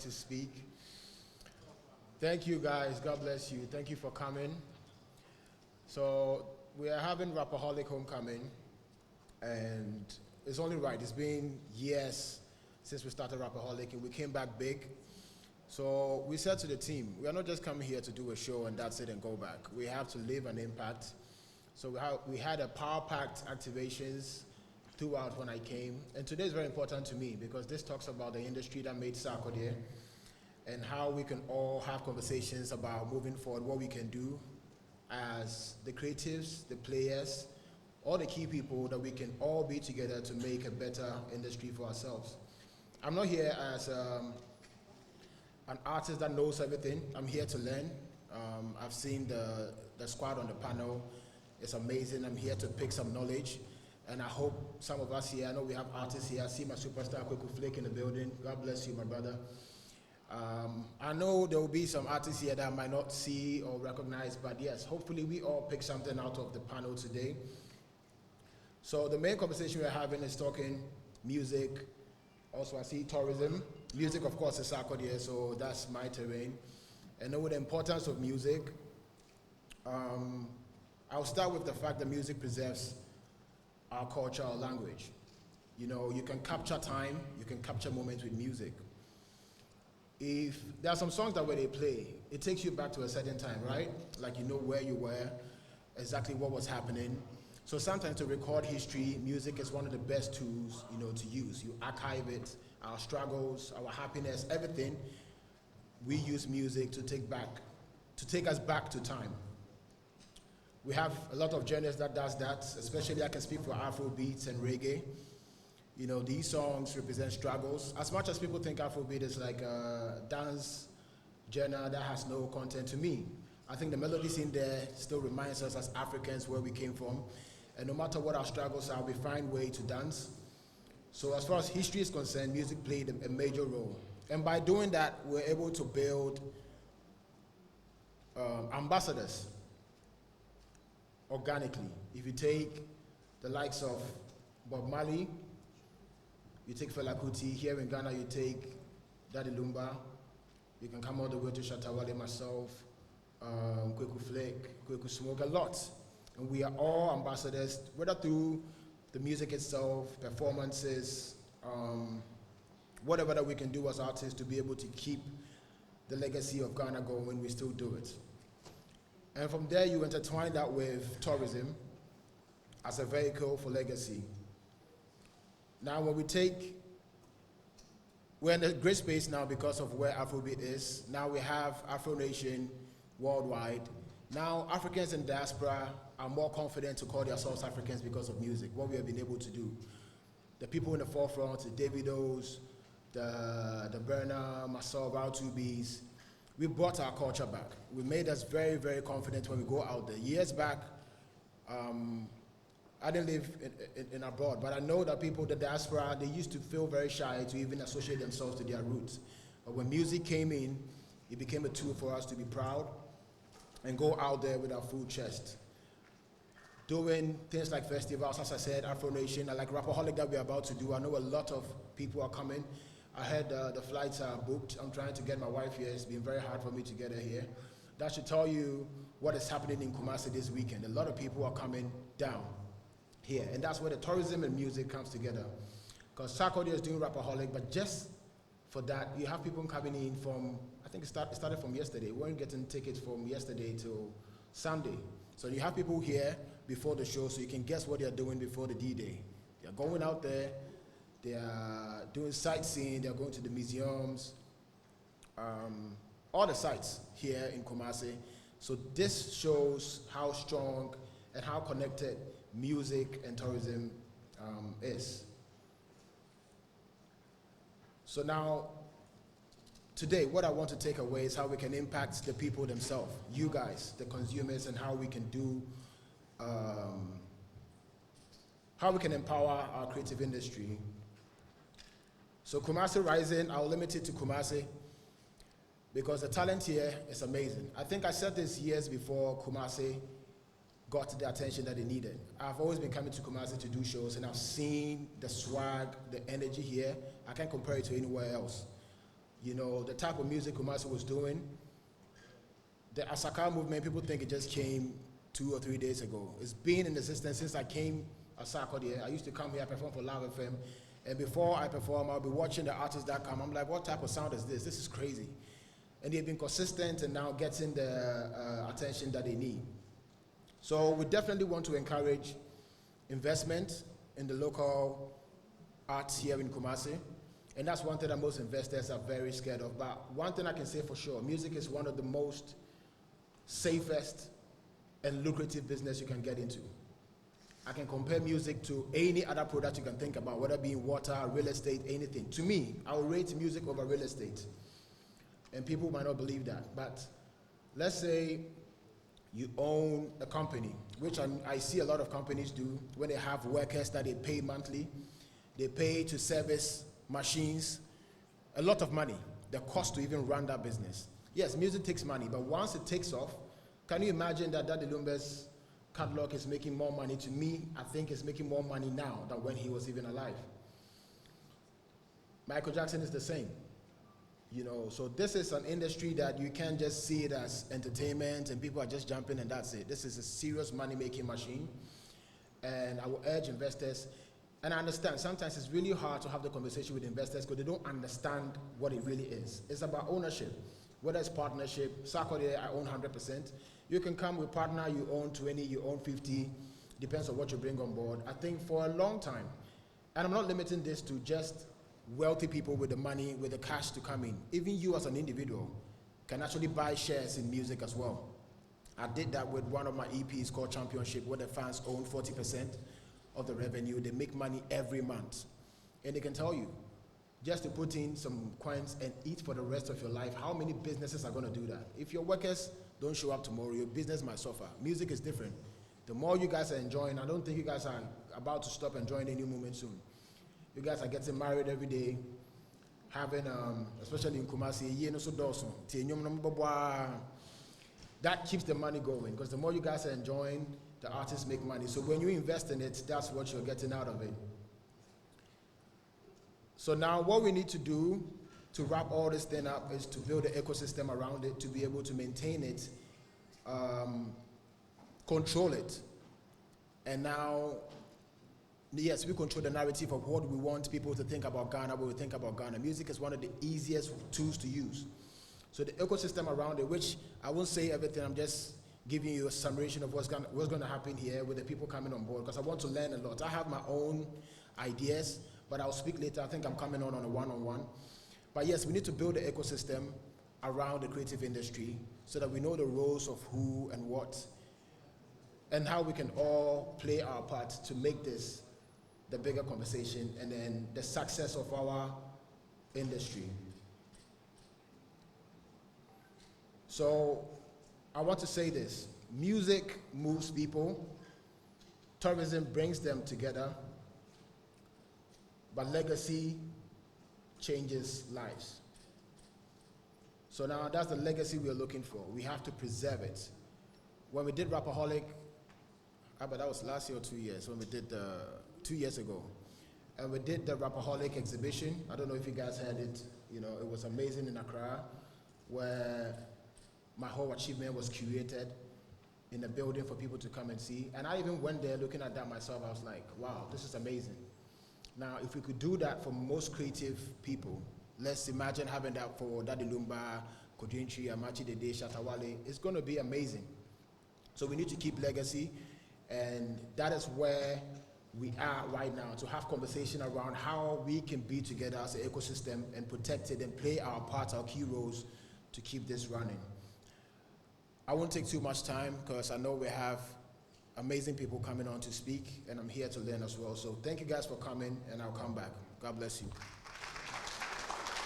to speak. Thank you guys, God bless you. Thank you for coming. So we are having Rapperholic homecoming, and it's only right. It's been years since we started Rapperholic, and we came back big. So we said to the team, we are not just coming here to do a show and that's it and go back. We have to leave an impact. So we had a power-packed activations throughout when I came. And today is very important to me because this talks about the industry that made Sarkodie and how we can all have conversations about moving forward, what we can do as the creatives, the players, all the key people that we can all be together to make a better industry for ourselves. I'm not here as an artist that knows everything. I'm here to learn. I've seen the squad on the panel. It's amazing. I'm here to pick some knowledge. And I hope some of us here, I know we have artists here. I see my superstar Kweku Flake in the building. God bless you, my brother. I know there will be some artists here that I might not see or recognize, but yes, hopefully we all pick something out of the panel today. So the main conversation we're having is talking music. Also, I see tourism. Music, of course, is Sarkodie, so that's my terrain. And know the importance of music. I'll start with the fact that music preserves our culture, our language. You know, you can capture time, you can capture moments with music. If there are some songs that when they play, it takes you back to a certain time, right? Like you know where you were, exactly what was happening. So sometimes to record history, music is one of the best tools, you know, to use. You archive it, our struggles, our happiness, everything. We use music to take us back to time. We have a lot of genres that does that, especially I can speak for Afro beats and reggae. You know, these songs represent struggles. As much as people think Afrobeat is like a dance genre that has no content, to me, I think the melodies in there still reminds us as Africans where we came from. And no matter what our struggles are, we find way to dance. So as far as history is concerned, music played a major role. And by doing that, we're able to build ambassadors organically. If you take the likes of Bob Marley, you take Fela Kuti, here in Ghana you take Daddy Lumba, you can come all the way to Shatawale, myself, Kweku Flake, Kweku Smoke, a lot. And we are all ambassadors, whether through the music itself, performances, whatever that we can do as artists to be able to keep the legacy of Ghana going, we still do it. And from there, you intertwine that with tourism as a vehicle for legacy. Now, when we're in a great space now because of where Afrobeat is. Now we have Afro Nation worldwide. Now, Africans in diaspora are more confident to call themselves Africans because of music, what we have been able to do. The people in the forefront, the Davidos, the Burner, myself, our 2Bs, we brought our culture back. We made us very, very confident when we go out there. Years back, I didn't live in abroad, but I know that people, the diaspora, they used to feel very shy to even associate themselves to their roots. But when music came in, it became a tool for us to be proud and go out there with our full chest. Doing things like festivals, as I said, Afro Nation, like Rapperholic that we're about to do. I know a lot of people are coming. I heard the flights are booked. I'm trying to get my wife here. It's been very hard for me to get her here. That should tell you what is happening in Kumasi this weekend. A lot of people are coming down here. And that's where the tourism and music comes together. Because Sarkodie is doing Rapperholic, but just for that, you have people coming in from, I think it started from yesterday. We weren't getting tickets from yesterday till Sunday. So you have people here before the show so you can guess what they're doing before the D-Day. They're going out there, they are doing sightseeing, they're going to the museums, all the sites here in Kumasi. So this shows how strong and how connected music and tourism is. So now, today, what I want to take away is how we can impact the people themselves, you guys, the consumers, and how we can do, how we can empower our creative industry. So Kumasi Rising, I'll limit it to Kumasi because the talent here is amazing. I think I said this years before Kumasi got the attention that they needed. I've always been coming to Kumasi to do shows, and I've seen the swag, the energy here. I can't compare it to anywhere else. You know, the type of music Kumasi was doing, the Asaka movement, people think it just came 2 or 3 days ago. It's been in existence since I came at Sarkodie. I used to come here, perform for Love FM, and before I perform, I'll be watching the artists that come. I'm like, what type of sound is this? This is crazy. And they've been consistent and now getting the attention that they need. So we definitely want to encourage investment in the local arts here in Kumasi. And that's one thing that most investors are very scared of. But one thing I can say for sure, music is one of the most safest and lucrative business you can get into. I can compare music to any other product you can think about, whether it be water, real estate, anything. To me, I will rate music over real estate. And people might not believe that. But let's say you own a company, which I see a lot of companies do when they have workers that they pay monthly. They pay to service machines, a lot of money, the cost to even run that business. Yes, music takes money, but once it takes off, can you imagine that Daddy Lumbe's catalog is making more money? To me, I think it's making more money now than when he was even alive. Michael Jackson is the same. You know, so this is an industry that you can't just see it as entertainment and people are just jumping and that's it. This is a serious money-making machine. And I will urge investors, and I understand sometimes it's really hard to have the conversation with investors because they don't understand what it really is. It's about ownership, whether it's partnership. Sarkodie, I own 100%. You can come with partner, you own 20, you own 50, depends on what you bring on board. I think for a long time, and I'm not limiting this to just wealthy people with the money, with the cash to come in. Even you as an individual can actually buy shares in music as well. I did that with one of my EPs called Championship, where the fans own 40% of the revenue. They make money every month. And they can tell you, just to put in some coins and eat for the rest of your life, how many businesses are going to do that? If your workers don't show up tomorrow, your business might suffer. Music is different. The more you guys are enjoying, I don't think you guys are about to stop enjoying any moment soon. You guys are getting married every day, having, especially in Kumasi, that keeps the money going, because the more you guys are enjoying, the artists make money. So when you invest in it, that's what you're getting out of it. So now what we need to do to wrap all this thing up is to build an ecosystem around it, to be able to maintain it, control it. And now, yes, we control the narrative of what we want people to think about Ghana, what we think about Ghana. Music is one of the easiest tools to use. So the ecosystem around it, which I won't say everything, I'm just giving you a summation of what's going to happen here with the people coming on board, because I want to learn a lot. I have my own ideas, but I'll speak later. I think I'm coming on a one-on-one. But yes, we need to build the ecosystem around the creative industry so that we know the roles of who and what, and how we can all play our part to make this the bigger conversation and then the success of our industry. So I want to say this: music moves people, tourism brings them together, but legacy changes lives. So now that's the legacy we're looking for. We have to preserve it. When we did Rapperholic, but that was last year or 2 years, when we did 2 years ago, and we did the Rapperholic exhibition. I don't know if you guys heard it. You know, it was amazing in Accra, where my whole achievement was curated in a building for people to come and see. And I even went there looking at that myself. I was like, wow, this is amazing. Now, if we could do that for most creative people, let's imagine having that for Daddy Lumba, Kodinchi, Amachi Dede, Shatawale. It's going to be amazing. So we need to keep legacy, and that is where we are right now, to have conversation around how we can be together as an ecosystem and protect it and play our part, our key roles to keep this running. I won't take too much time because I know we have amazing people coming on to speak, and I'm here to learn as well. So thank you guys for coming, and I'll come back. God bless you.